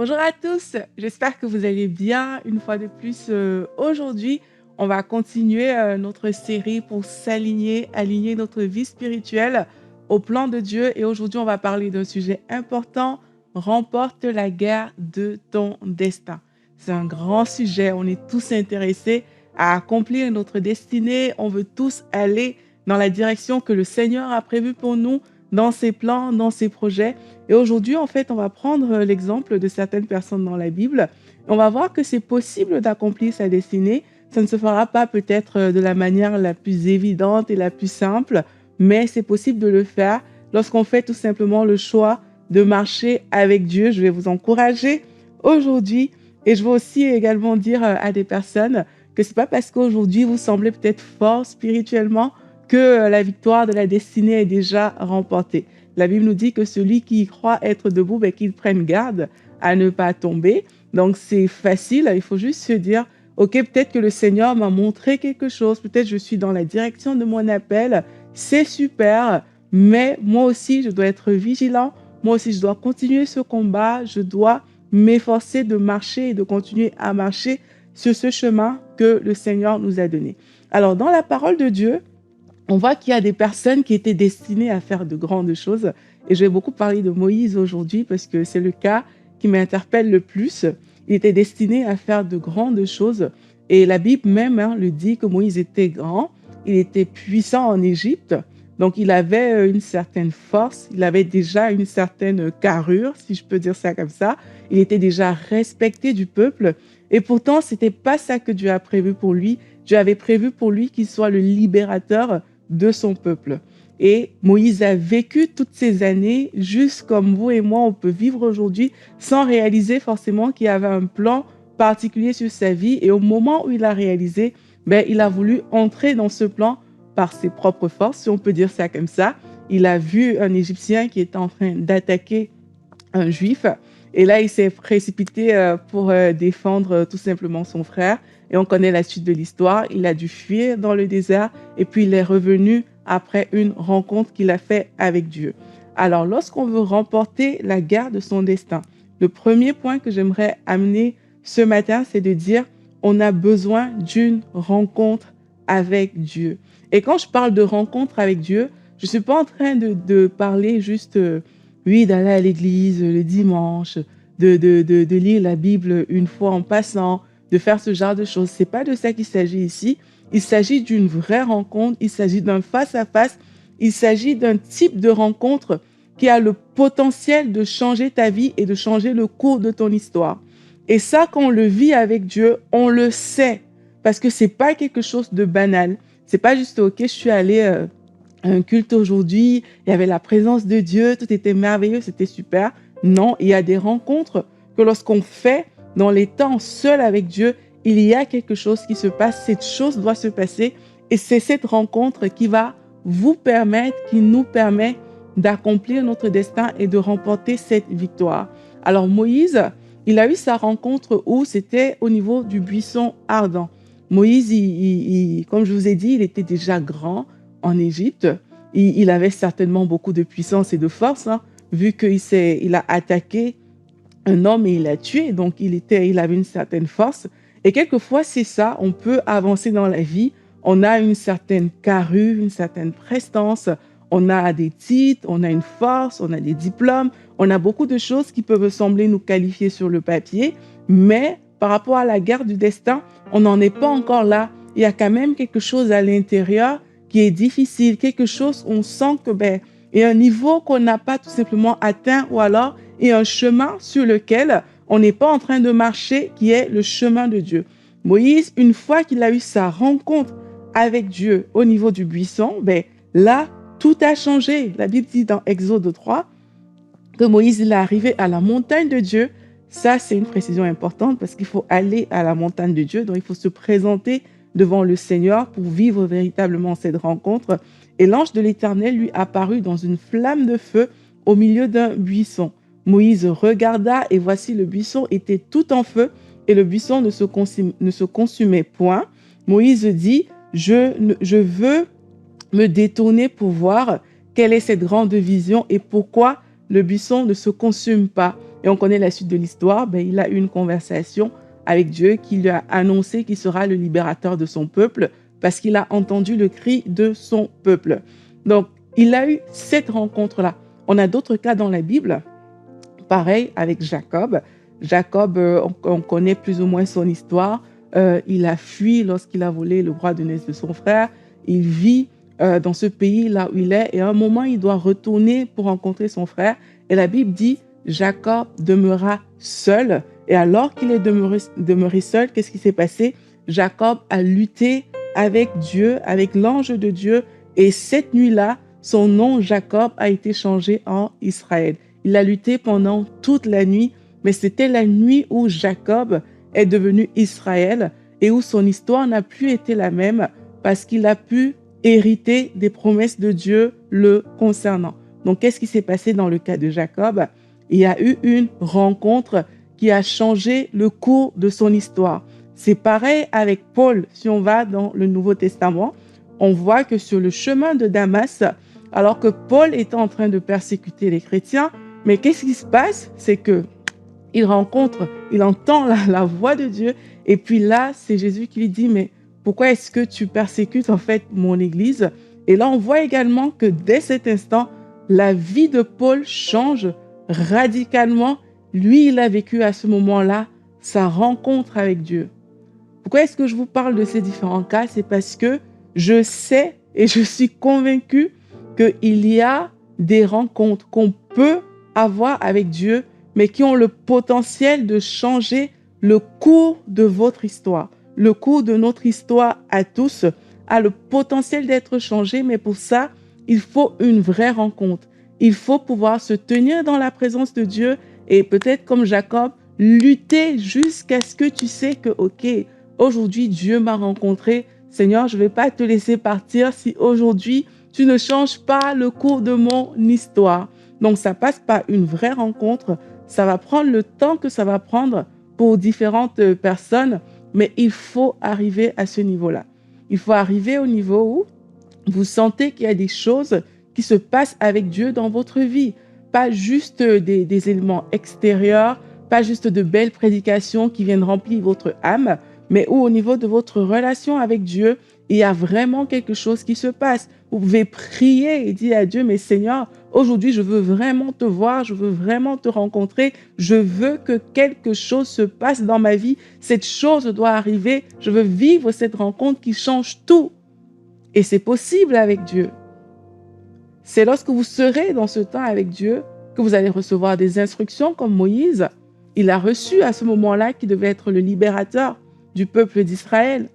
Bonjour à tous, j'espère que vous allez bien. Une fois de plus, aujourd'hui, on va continuer notre série pour aligner notre vie spirituelle au plan de Dieu. Et aujourd'hui, on va parler d'un sujet important, remporte la guerre de ton destin. C'est un grand sujet, on est tous intéressés à accomplir notre destinée, on veut tous aller dans la direction que le Seigneur a prévue pour nous, dans ses plans, dans ses projets. Et aujourd'hui, en fait, on va prendre l'exemple de certaines personnes dans la Bible. On va voir que c'est possible d'accomplir sa destinée. Ça ne se fera pas peut-être de la manière la plus évidente et la plus simple, mais c'est possible de le faire lorsqu'on fait tout simplement le choix de marcher avec Dieu. Je vais vous encourager aujourd'hui et je veux aussi également dire à des personnes que c'est pas parce qu'aujourd'hui vous semblez peut-être fort spirituellement que la victoire de la destinée est déjà remportée. La Bible nous dit que celui qui croit être debout, qu'il prenne garde à ne pas tomber. Donc, c'est facile. Il faut juste se dire, OK, peut-être que le Seigneur m'a montré quelque chose. Peut-être que je suis dans la direction de mon appel. C'est super. Mais moi aussi, je dois être vigilant. Moi aussi, je dois continuer ce combat. Je dois m'efforcer de marcher et de continuer à marcher sur ce chemin que le Seigneur nous a donné. Alors, dans la parole de Dieu, on voit qu'il y a des personnes qui étaient destinées à faire de grandes choses. Et je vais beaucoup parler de Moïse aujourd'hui parce que c'est le cas qui m'interpelle le plus. Il était destiné à faire de grandes choses. Et la Bible même le dit que Moïse était grand, il était puissant en Égypte. Donc, il avait une certaine force, il avait déjà une certaine carrure, si je peux dire ça comme ça. Il était déjà respecté du peuple. Et pourtant, ce n'était pas ça que Dieu a prévu pour lui. Dieu avait prévu pour lui qu'il soit le libérateur de son peuple. Et Moïse a vécu toutes ces années, juste comme vous et moi, on peut vivre aujourd'hui, sans réaliser forcément qu'il y avait un plan particulier sur sa vie. Et au moment où il a réalisé, il a voulu entrer dans ce plan par ses propres forces, si on peut dire ça comme ça. Il a vu un Égyptien qui était en train d'attaquer un Juif. Et là, il s'est précipité pour défendre tout simplement son frère. Et on connaît la suite de l'histoire. Il a dû fuir dans le désert et puis il est revenu après une rencontre qu'il a faite avec Dieu. Alors, lorsqu'on veut remporter la guerre de son destin, le premier point que j'aimerais amener ce matin, c'est de dire on a besoin d'une rencontre avec Dieu. Et quand je parle de rencontre avec Dieu, je ne suis pas en train de parler juste, oui, d'aller à l'église le dimanche, de lire la Bible une fois en passant, de faire ce genre de choses. Ce n'est pas de ça qu'il s'agit ici. Il s'agit d'une vraie rencontre, il s'agit d'un face-à-face, il s'agit d'un type de rencontre qui a le potentiel de changer ta vie et de changer le cours de ton histoire. Et ça, quand on le vit avec Dieu, on le sait, parce que ce n'est pas quelque chose de banal. Ce n'est pas juste, OK, je suis allée à un culte aujourd'hui, il y avait la présence de Dieu, tout était merveilleux, c'était super. Non, il y a des rencontres que lorsqu'on fait dans les temps seul avec Dieu, il y a quelque chose qui se passe, cette chose doit se passer et c'est cette rencontre qui va vous permettre, qui nous permet d'accomplir notre destin et de remporter cette victoire. Alors Moïse, il a eu sa rencontre où c'était au niveau du buisson ardent. Moïse, comme je vous ai dit, il était déjà grand en Égypte. Il avait certainement beaucoup de puissance et de force, vu qu'il a attaqué un homme et il l'a tué. Donc, il avait une certaine force. Et quelquefois, c'est ça, on peut avancer dans la vie. On a une certaine carrure, une certaine prestance. On a des titres, on a une force, on a des diplômes. On a beaucoup de choses qui peuvent sembler nous qualifier sur le papier. Mais par rapport à la guerre du destin, on n'en est pas encore là. Il y a quand même quelque chose à l'intérieur qui est difficile, quelque chose où on sent que il y a un niveau qu'on n'a pas tout simplement atteint ou alors il y a un chemin sur lequel on n'est pas en train de marcher qui est le chemin de Dieu. Moïse, une fois qu'il a eu sa rencontre avec Dieu au niveau du buisson, là, tout a changé. La Bible dit dans Exode 3 que Moïse il est arrivé à la montagne de Dieu. Ça, c'est une précision importante parce qu'il faut aller à la montagne de Dieu. Donc, il faut se présenter devant le Seigneur pour vivre véritablement cette rencontre. Et l'ange de l'Éternel lui apparut dans une flamme de feu au milieu d'un buisson. Moïse regarda et voici le buisson était tout en feu et le buisson ne se consumait point. Moïse dit, je veux me détourner pour voir quelle est cette grande vision et pourquoi le buisson ne se consume pas. Et on connaît la suite de l'histoire. Ben, il a eu une conversation avec Dieu qui lui a annoncé qu'il sera le libérateur de son peuple parce qu'il a entendu le cri de son peuple. Donc, il a eu cette rencontre-là. On a d'autres cas dans la Bible. Pareil avec Jacob. Jacob, on connaît plus ou moins son histoire. Il a fui lorsqu'il a volé le bras de naissance de son frère. Il vit dans ce pays là où il est. Et à un moment, il doit retourner pour rencontrer son frère. Et la Bible dit, Jacob demeura seul. Et alors qu'il est demeuré seul, qu'est-ce qui s'est passé? Jacob a lutté avec Dieu, avec l'ange de Dieu. Et cette nuit-là, son nom Jacob a été changé en Israël. Il a lutté pendant toute la nuit, mais c'était la nuit où Jacob est devenu Israël et où son histoire n'a plus été la même parce qu'il a pu hériter des promesses de Dieu le concernant. Donc, qu'est-ce qui s'est passé dans le cas de Jacob? Il y a eu une rencontre qui a changé le cours de son histoire. C'est pareil avec Paul. Si on va dans le Nouveau Testament, on voit que sur le chemin de Damas, alors que Paul est en train de persécuter les chrétiens, mais qu'est-ce qui se passe? C'est que il entend la voix de Dieu. Et puis là, c'est Jésus qui lui dit, mais pourquoi est-ce que tu persécutes en fait mon Église? Et là, on voit également que dès cet instant, la vie de Paul change radicalement. Lui, il a vécu à ce moment-là sa rencontre avec Dieu. Pourquoi est-ce que je vous parle de ces différents cas? C'est parce que je sais et je suis convaincue qu'il y a des rencontres qu'on peut avoir avec Dieu, mais qui ont le potentiel de changer le cours de votre histoire. Le cours de notre histoire à tous a le potentiel d'être changé, mais pour ça, il faut une vraie rencontre. Il faut pouvoir se tenir dans la présence de Dieu et peut-être comme Jacob, lutter jusqu'à ce que tu sais que, ok, aujourd'hui Dieu m'a rencontré. Seigneur, je ne vais pas te laisser partir si aujourd'hui tu ne changes pas le cours de mon histoire. Donc, ça passe par une vraie rencontre. Ça va prendre le temps que ça va prendre pour différentes personnes, mais il faut arriver à ce niveau-là. Il faut arriver au niveau où vous sentez qu'il y a des choses qui se passent avec Dieu dans votre vie. Pas juste des éléments extérieurs, pas juste de belles prédications qui viennent remplir votre âme, mais où au niveau de votre relation avec Dieu, il y a vraiment quelque chose qui se passe. Vous pouvez prier et dire à Dieu, mais Seigneur, aujourd'hui, je veux vraiment te voir, je veux vraiment te rencontrer, je veux que quelque chose se passe dans ma vie, cette chose doit arriver, je veux vivre cette rencontre qui change tout. Et c'est possible avec Dieu. C'est lorsque vous serez dans ce temps avec Dieu que vous allez recevoir des instructions comme Moïse. Il a reçu à ce moment-là qu'il devait être le libérateur du peuple d'Israël.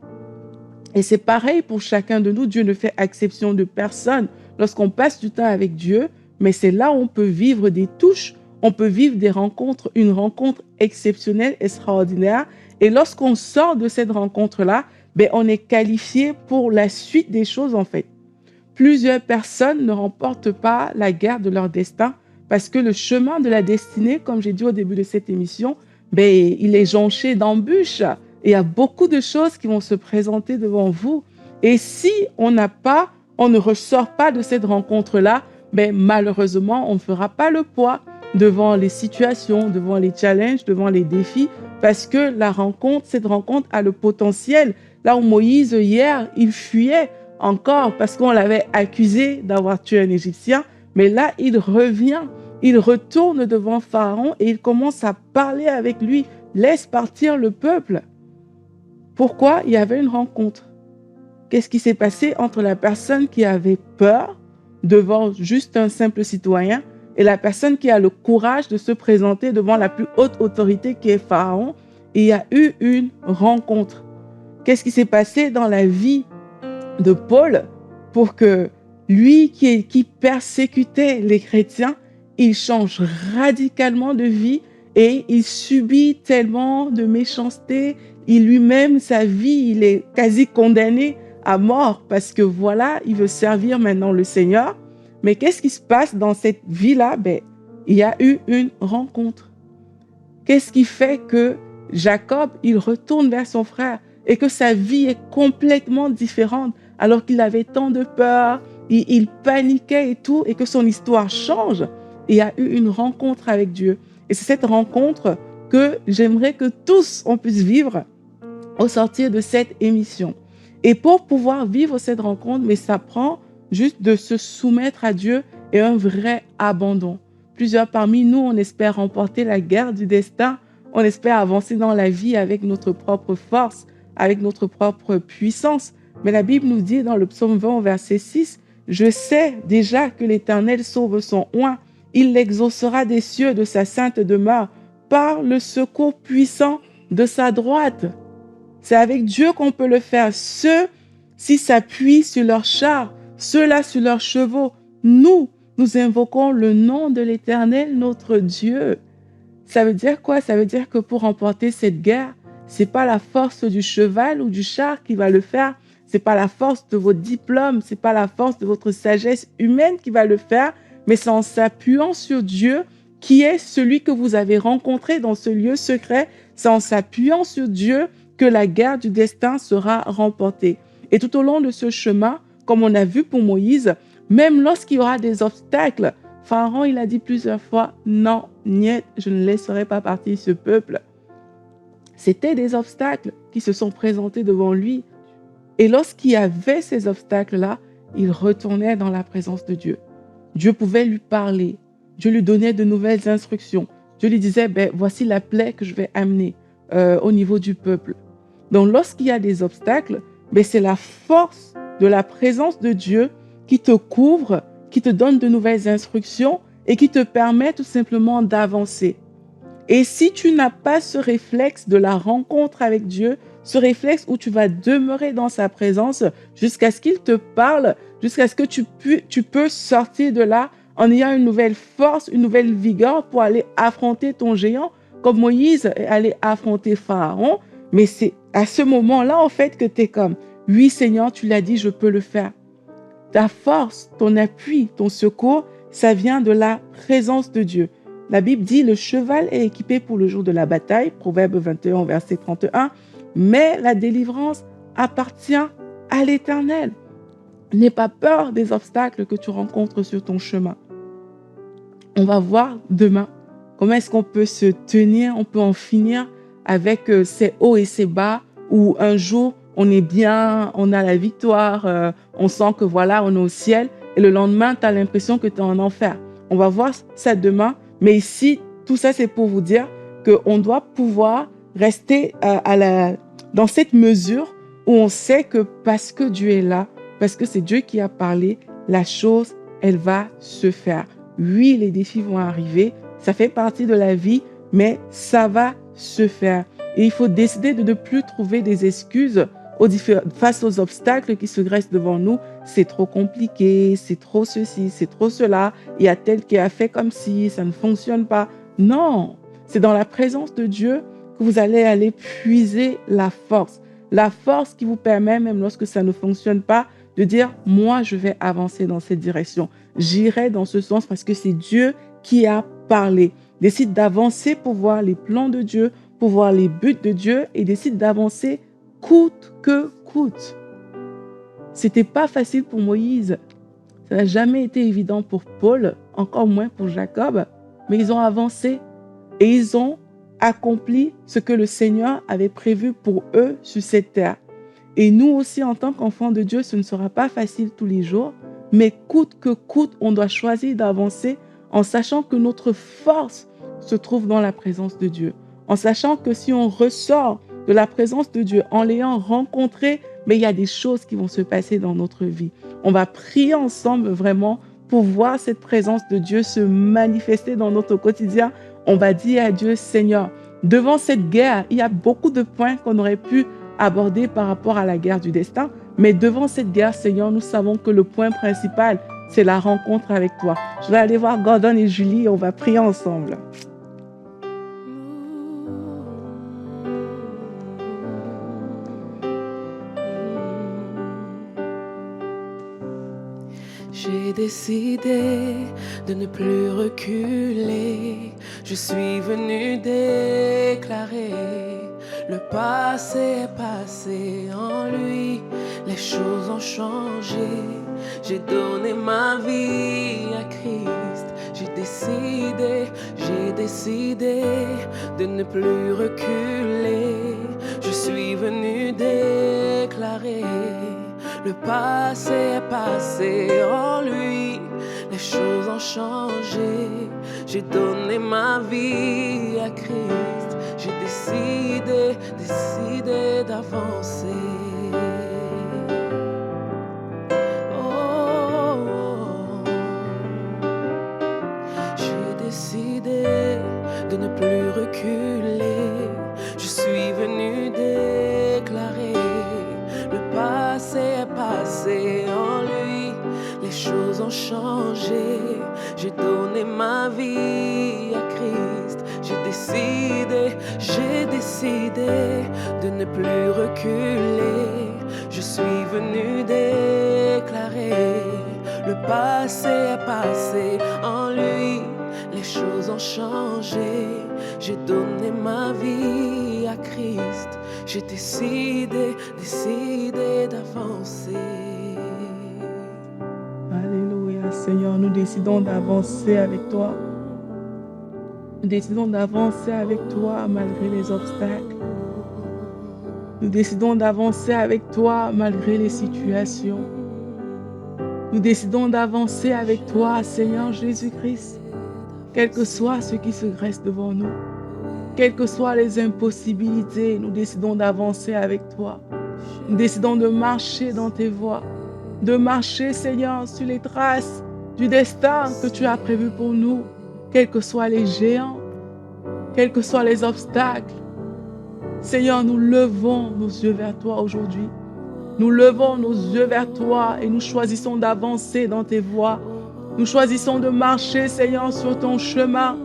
Et c'est pareil pour chacun de nous. Dieu ne fait exception de personne lorsqu'on passe du temps avec Dieu, mais c'est là où on peut vivre des touches, on peut vivre des rencontres, une rencontre exceptionnelle, extraordinaire. Et lorsqu'on sort de cette rencontre-là, on est qualifié pour la suite des choses en fait. Plusieurs personnes ne remportent pas la guerre de leur destin parce que le chemin de la destinée, comme j'ai dit au début de cette émission, il est jonché d'embûches. Et il y a beaucoup de choses qui vont se présenter devant vous. Et si on ne ressort pas de cette rencontre-là, malheureusement, on ne fera pas le poids devant les situations, devant les challenges, devant les défis, parce que cette rencontre a le potentiel. Là où Moïse, hier, il fuyait encore parce qu'on l'avait accusé d'avoir tué un Égyptien, mais là, il revient, il retourne devant Pharaon et il commence à parler avec lui. Laisse partir le peuple. Pourquoi? Il y avait une rencontre. Qu'est-ce qui s'est passé entre la personne qui avait peur devant juste un simple citoyen et la personne qui a le courage de se présenter devant la plus haute autorité qui est Pharaon? Et il y a eu une rencontre. Qu'est-ce qui s'est passé dans la vie de Paul pour que lui qui persécutait les chrétiens, il change radicalement de vie et il subit tellement de méchanceté. Il lui-même, sa vie, il est quasi condamné à mort parce que voilà, il veut servir maintenant le Seigneur. Mais qu'est-ce qui se passe dans cette vie-là? Il y a eu une rencontre. Qu'est-ce qui fait que Jacob, il retourne vers son frère et que sa vie est complètement différente alors qu'il avait tant de peur, il paniquait et tout, et que son histoire change? Il y a eu une rencontre avec Dieu. Et c'est cette rencontre que j'aimerais que tous on puisse vivre au sortir de cette émission. Et pour pouvoir vivre cette rencontre, mais ça prend juste de se soumettre à Dieu et un vrai abandon. Plusieurs parmi nous, on espère remporter la guerre du destin, on espère avancer dans la vie avec notre propre force, avec notre propre puissance. Mais la Bible nous dit dans le psaume 20, verset 6, « Je sais déjà que l'Éternel sauve son oint, il l'exaucera des cieux de sa sainte demeure par le secours puissant de sa droite. » C'est avec Dieu qu'on peut le faire. Ceux-ci s'appuient sur leurs chars, ceux-là sur leurs chevaux. Nous invoquons le nom de l'Éternel, notre Dieu. Ça veut dire quoi? Ça veut dire que pour remporter cette guerre, c'est pas la force du cheval ou du char qui va le faire. C'est pas la force de votre diplôme, c'est pas la force de votre sagesse humaine qui va le faire, mais c'est en s'appuyant sur Dieu qui est celui que vous avez rencontré dans ce lieu secret. C'est en s'appuyant sur Dieu que la guerre du destin sera remportée. Et tout au long de ce chemin, comme on a vu pour Moïse, même lorsqu'il y aura des obstacles, Pharaon, il a dit plusieurs fois, « Non, niet, je ne laisserai pas partir ce peuple. » C'était des obstacles qui se sont présentés devant lui. Et lorsqu'il y avait ces obstacles-là, il retournait dans la présence de Dieu. Dieu pouvait lui parler. Dieu lui donnait de nouvelles instructions. Dieu lui disait, voici la plaie que je vais amener au niveau du peuple. Donc, lorsqu'il y a des obstacles, c'est la force de la présence de Dieu qui te couvre, qui te donne de nouvelles instructions et qui te permet tout simplement d'avancer. Et si tu n'as pas ce réflexe de la rencontre avec Dieu, ce réflexe où tu vas demeurer dans sa présence jusqu'à ce qu'il te parle, jusqu'à ce que tu peux sortir de là en ayant une nouvelle force, une nouvelle vigueur pour aller affronter ton géant, comme Moïse est allé affronter Pharaon. Mais c'est à ce moment-là, en fait, que tu es comme, oui Seigneur, tu l'as dit, je peux le faire. Ta force, ton appui, ton secours, ça vient de la présence de Dieu. La Bible dit, le cheval est équipé pour le jour de la bataille, Proverbe 21, verset 31, mais la délivrance appartient à l'Éternel. N'aie pas peur des obstacles que tu rencontres sur ton chemin. On va voir demain comment est-ce qu'on peut se tenir, on peut en finir avec ces hauts et ces bas, où un jour on est bien, on a la victoire, on sent que voilà, on est au ciel, et le lendemain, tu as l'impression que tu es en enfer. On va voir ça demain, mais ici, tout ça, c'est pour vous dire qu'on doit pouvoir rester dans cette mesure où on sait que parce que Dieu est là, parce que c'est Dieu qui a parlé, la chose, elle va se faire. Oui, les défis vont arriver, ça fait partie de la vie, mais ça va se faire. Et il faut décider de ne plus trouver des excuses face aux obstacles qui se dressent devant nous. C'est trop compliqué, c'est trop ceci, c'est trop cela. Il y a tel qui a fait comme si, ça ne fonctionne pas. Non, c'est dans la présence de Dieu que vous allez aller puiser la force. La force qui vous permet, même lorsque ça ne fonctionne pas, de dire, moi, je vais avancer dans cette direction. J'irai dans ce sens parce que c'est Dieu qui a parlé. Décide d'avancer pour voir les plans de Dieu, pour voir les buts de Dieu et décide d'avancer coûte que coûte. C'était pas facile pour Moïse. Ça n'a jamais été évident pour Paul, encore moins pour Jacob, mais ils ont avancé et ils ont accompli ce que le Seigneur avait prévu pour eux sur cette terre. Et nous aussi, en tant qu'enfants de Dieu, ce ne sera pas facile tous les jours, mais coûte que coûte, on doit choisir d'avancer en sachant que notre force se trouve dans la présence de Dieu, en sachant que si on ressort de la présence de Dieu, en l'ayant rencontré, mais il y a des choses qui vont se passer dans notre vie. On va prier ensemble vraiment pour voir cette présence de Dieu se manifester dans notre quotidien. On va dire à Dieu, Seigneur, devant cette guerre, il y a beaucoup de points qu'on aurait pu aborder par rapport à la guerre du destin, mais devant cette guerre, Seigneur, nous savons que le point principal, c'est la rencontre avec toi. Je vais aller voir Gordon et Julie et on va prier ensemble. J'ai décidé de ne plus reculer. Je suis venu déclarer le passé est passé en lui. Les choses ont changé. J'ai donné ma vie à Christ. J'ai décidé décidé de ne plus reculer. Je suis venu déclarer, le passé est passé, en lui les choses ont changé. J'ai donné ma vie à Christ, j'ai décidé d'avancer. De ne plus reculer, je suis venu déclarer, le passé est passé, en lui les choses ont changé. J'ai donné ma vie à Christ, j'ai décidé de ne plus reculer. Je suis venu déclarer, le passé est passé, en lui les choses ont changé. J'ai donné ma vie à Christ, j'ai décidé d'avancer. Alléluia, Seigneur, nous décidons d'avancer avec toi. Nous décidons d'avancer avec toi malgré les obstacles. Nous décidons d'avancer avec toi malgré les situations. Nous décidons d'avancer avec toi, Seigneur Jésus-Christ. Quel que soit ce qui se dresse devant nous, quelles que soient les impossibilités, nous décidons d'avancer avec toi. Nous décidons de marcher dans tes voies, de marcher, Seigneur, sur les traces du destin que tu as prévu pour nous, quels que soient les géants, quels que soient les obstacles. Seigneur, nous levons nos yeux vers toi aujourd'hui. Nous levons nos yeux vers toi et nous choisissons d'avancer dans tes voies. Nous choisissons de marcher, Seigneur, sur ton chemin.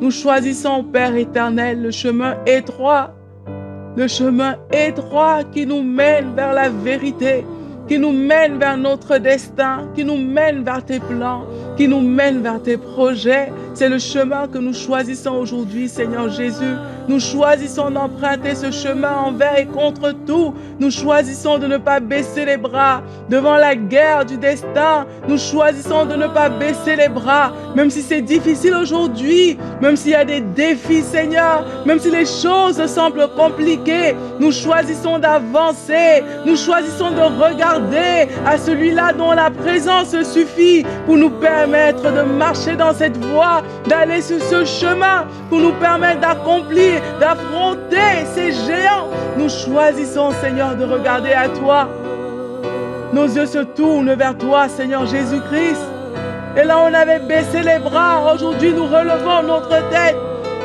Nous choisissons, Père éternel, le chemin étroit qui nous mène vers la vérité, qui nous mène vers notre destin, qui nous mène vers tes plans, qui nous mène vers tes projets. C'est le chemin que nous choisissons aujourd'hui, Seigneur Jésus. Nous choisissons d'emprunter ce chemin envers et contre tout. Nous choisissons de ne pas baisser les bras devant la guerre du destin. Nous choisissons de ne pas baisser les bras, même si c'est difficile aujourd'hui, même s'il y a des défis, Seigneur, même si les choses semblent compliquées. Nous choisissons d'avancer. Nous choisissons de regarder à celui-là dont la présence suffit pour nous permettre de marcher dans cette voie, d'aller sur ce chemin, pour nous permettre d'accomplir, d'affronter ces géants. Nous choisissons, Seigneur, de regarder à toi. Nos yeux se tournent vers toi, Seigneur Jésus-Christ. Et là, on avait baissé les bras. Aujourd'hui, nous relevons notre tête.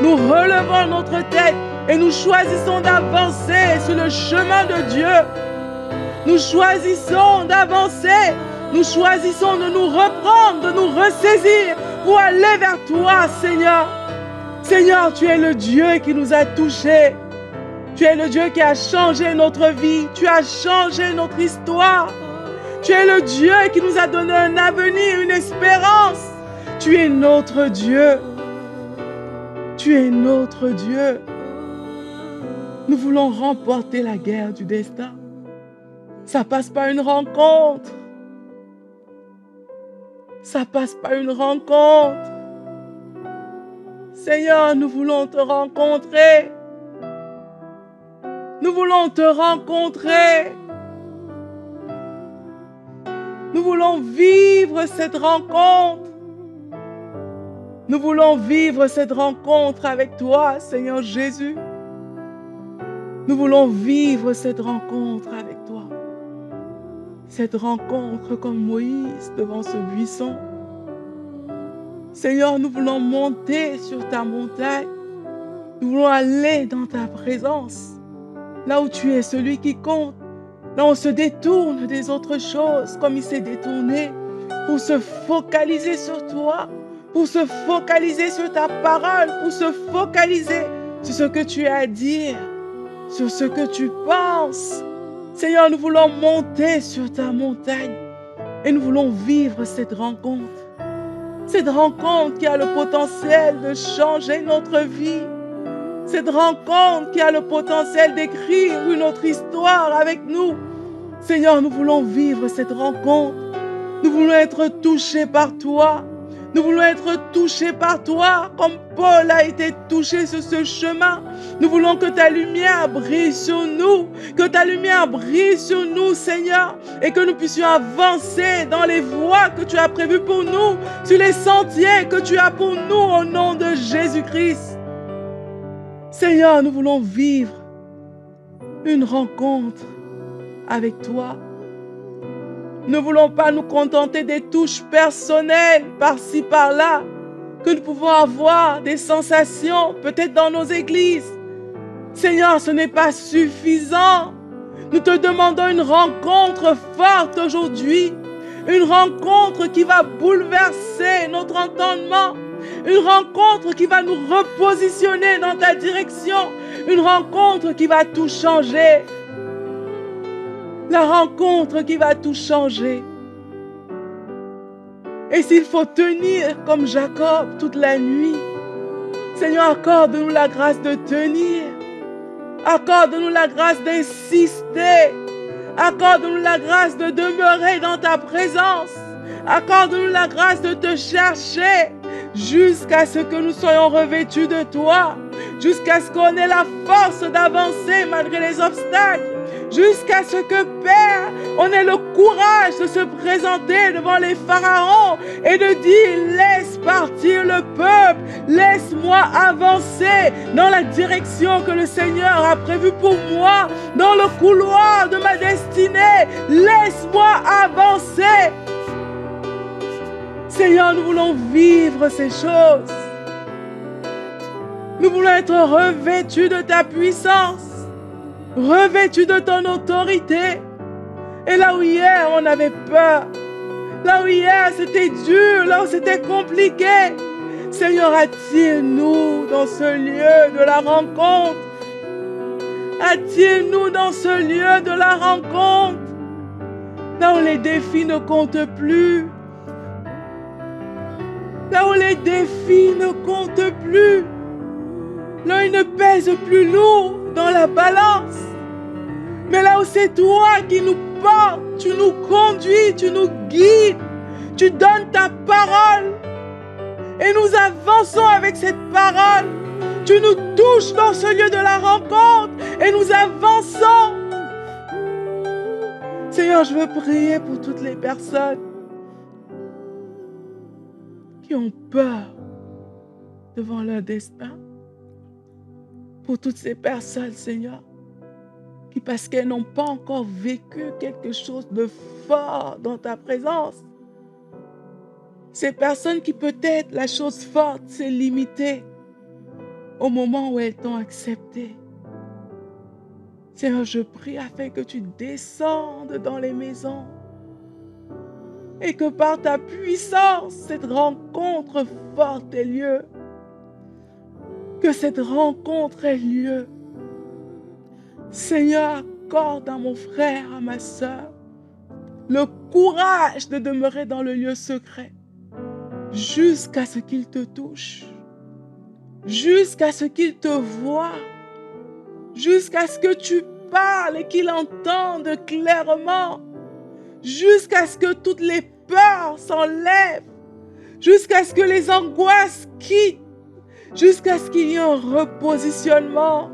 Nous relevons notre tête et nous choisissons d'avancer sur le chemin de Dieu. Nous choisissons d'avancer. Nous choisissons de nous reprendre, de nous ressaisir pour aller vers toi, Seigneur. Seigneur, tu es le Dieu qui nous a touchés. Tu es le Dieu qui a changé notre vie. Tu as changé notre histoire. Tu es le Dieu qui nous a donné un avenir, une espérance. Tu es notre Dieu. Tu es notre Dieu. Nous voulons remporter la guerre du destin. Ça passe par une rencontre. Ça passe par une rencontre. Seigneur, nous voulons te rencontrer. Nous voulons te rencontrer. Nous voulons vivre cette rencontre. Nous voulons vivre cette rencontre avec toi, Seigneur Jésus. Nous voulons vivre cette rencontre avec toi. Cette rencontre comme Moïse devant ce buisson. Seigneur, nous voulons monter sur ta montagne. Nous voulons aller dans ta présence. Là où tu es celui qui compte. Là où on se détourne des autres choses comme il s'est détourné pour se focaliser sur toi, pour se focaliser sur ta parole, pour se focaliser sur ce que tu as à dire, sur ce que tu penses. Seigneur, nous voulons monter sur ta montagne et nous voulons vivre cette rencontre. Cette rencontre qui a le potentiel de changer notre vie. Cette rencontre qui a le potentiel d'écrire une autre histoire avec nous. Seigneur, nous voulons vivre cette rencontre. Nous voulons être touchés par toi. Nous voulons être touchés par toi, comme Paul a été touché sur ce chemin. Nous voulons que ta lumière brille sur nous, que ta lumière brille sur nous, Seigneur, et que nous puissions avancer dans les voies que tu as prévues pour nous, sur les sentiers que tu as pour nous, au nom de Jésus-Christ. Seigneur, nous voulons vivre une rencontre avec toi. Nous ne voulons pas nous contenter des touches personnelles par-ci, par-là, que nous pouvons avoir des sensations, peut-être dans nos églises. Seigneur, ce n'est pas suffisant. Nous te demandons une rencontre forte aujourd'hui, une rencontre qui va bouleverser notre entendement, une rencontre qui va nous repositionner dans ta direction, une rencontre qui va tout changer. La rencontre qui va tout changer. Et s'il faut tenir comme Jacob toute la nuit, Seigneur, accorde-nous la grâce de tenir. Accorde-nous la grâce d'insister. Accorde-nous la grâce de demeurer dans ta présence. Accorde-nous la grâce de te chercher jusqu'à ce que nous soyons revêtus de toi, jusqu'à ce qu'on ait la force d'avancer malgré les obstacles, jusqu'à ce que, Père, on ait le courage de se présenter devant les pharaons et de dire: laisse partir le peuple, laisse-moi avancer dans la direction que le Seigneur a prévue pour moi, dans le couloir de ma destinée, laisse-moi avancer. Seigneur, nous voulons vivre ces choses. Nous voulons être revêtus de ta puissance, revêtus de ton autorité. Et là où hier on avait peur, là où hier c'était dur, là où c'était compliqué, Seigneur, attire-nous dans ce lieu de la rencontre. Attire-nous dans ce lieu de la rencontre, là où les défis ne comptent plus, là où les défis ne comptent plus, là où ils ne pèsent plus lourd dans la balance, mais là où c'est toi qui nous portes, tu nous conduis, tu nous guides, tu donnes ta parole et nous avançons avec cette parole. Tu nous touches dans ce lieu de la rencontre et nous avançons. Seigneur, je veux prier pour toutes les personnes qui ont peur devant leur destin. Pour toutes ces personnes, Seigneur, qui, parce qu'elles n'ont pas encore vécu quelque chose de fort dans ta présence, ces personnes qui peut-être la chose forte s'est limitée au moment où elles t'ont accepté. Seigneur, je prie afin que tu descendes dans les maisons et que par ta puissance, cette rencontre forte ait lieu. Que cette rencontre ait lieu. Seigneur, accorde à mon frère, à ma sœur, le courage de demeurer dans le lieu secret jusqu'à ce qu'il te touche, jusqu'à ce qu'il te voie, jusqu'à ce que tu parles et qu'il entende clairement, jusqu'à ce que toutes les peurs s'enlèvent, jusqu'à ce que les angoisses quittent, jusqu'à ce qu'il y ait un repositionnement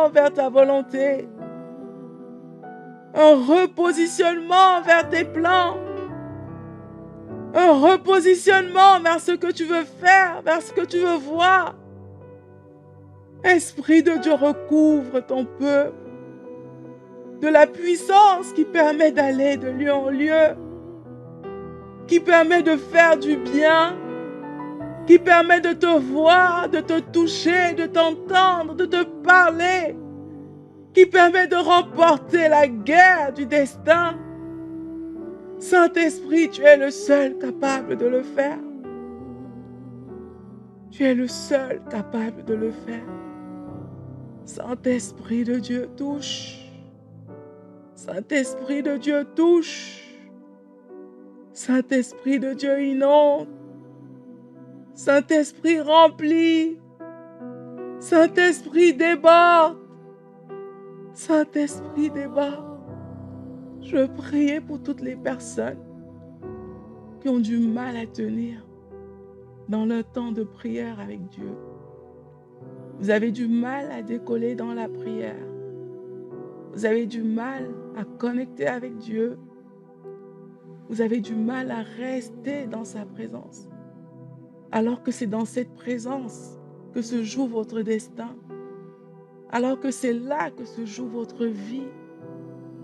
vers ta volonté, un repositionnement vers tes plans, un repositionnement vers ce que tu veux faire, vers ce que tu veux voir. Esprit de Dieu, recouvre ton peuple de la puissance qui permet d'aller de lieu en lieu, qui permet de faire du bien, qui permet de te voir, de te toucher, de t'entendre, de te parler, qui permet de remporter la guerre du destin. Saint-Esprit, tu es le seul capable de le faire. Tu es le seul capable de le faire. Saint-Esprit de Dieu, touche. Saint-Esprit de Dieu, touche. Saint-Esprit de Dieu, inonde. Saint-Esprit, remplit. Saint-Esprit, déborde. Saint-Esprit, déborde. Je veux prier pour toutes les personnes qui ont du mal à tenir dans leur temps de prière avec Dieu. Vous avez du mal à décoller dans la prière. Vous avez du mal à connecter avec Dieu. Vous avez du mal à rester dans sa présence. Alors que c'est dans cette présence que se joue votre destin. Alors que c'est là que se joue votre vie.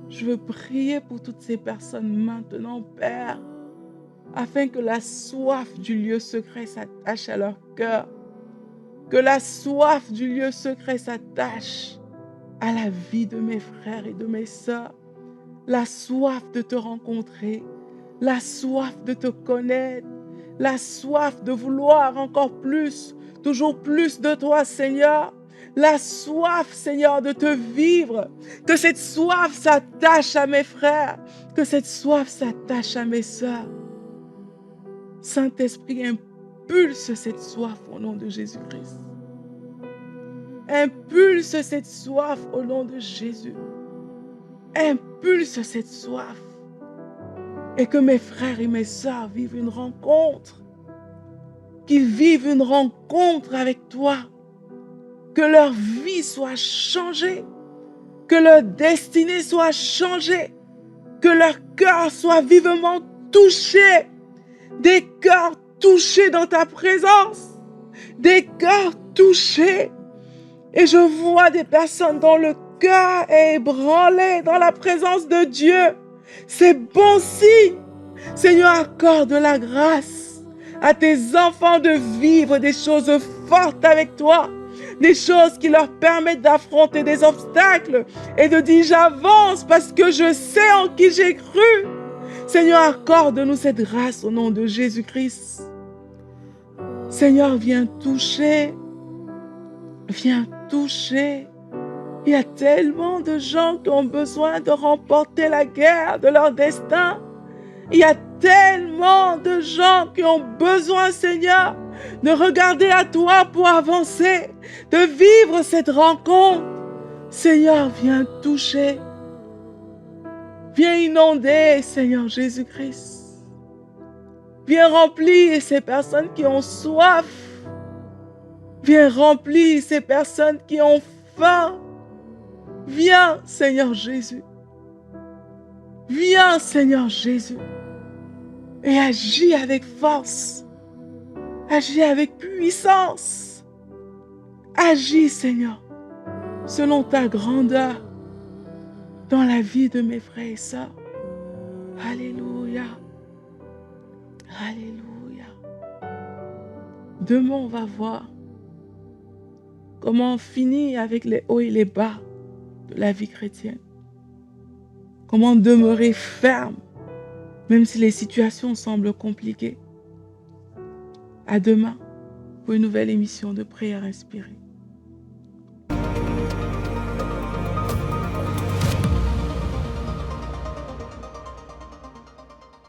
Je veux prier pour toutes ces personnes maintenant, Père, afin que la soif du lieu secret s'attache à leur cœur. Que la soif du lieu secret s'attache à la vie de mes frères et de mes sœurs. La soif de te rencontrer, la soif de te connaître, la soif de vouloir encore plus, toujours plus de toi, Seigneur. La soif, Seigneur, de te vivre. Que cette soif s'attache à mes frères, que cette soif s'attache à mes sœurs. Saint-Esprit, impulse cette soif au nom de Jésus-Christ. Impulse cette soif au nom de Jésus. Impulse cette soif. Et que mes frères et mes sœurs vivent une rencontre. Qu'ils vivent une rencontre avec toi. Que leur vie soit changée. Que leur destinée soit changée. Que leur cœur soit vivement touché. Des cœurs touchés dans ta présence. Des cœurs touchés. Et je vois des personnes dont le cœur est ébranlé dans la présence de Dieu. C'est bon signe. Seigneur, accorde la grâce à tes enfants de vivre des choses fortes avec toi. Des choses qui leur permettent d'affronter des obstacles et de dire j'avance parce que je sais en qui j'ai cru. Seigneur, accorde-nous cette grâce au nom de Jésus-Christ. Seigneur, viens toucher. Viens toucher. Il y a tellement de gens qui ont besoin de remporter la guerre de leur destin. Il y a tellement de gens qui ont besoin, Seigneur, de regarder à toi pour avancer, de vivre cette rencontre. Seigneur, viens toucher. Viens inonder, Seigneur Jésus-Christ. Viens remplir ces personnes qui ont soif. Viens remplir ces personnes qui ont faim. Viens, Seigneur Jésus. Viens, Seigneur Jésus. Et agis avec force. Agis avec puissance. Agis, Seigneur, selon ta grandeur dans la vie de mes frères et sœurs. Alléluia. Alléluia. Demain, on va voir comment finir avec les hauts et les bas de la vie chrétienne. Comment demeurer ferme, même si les situations semblent compliquées. À demain pour une nouvelle émission de Prière inspirée.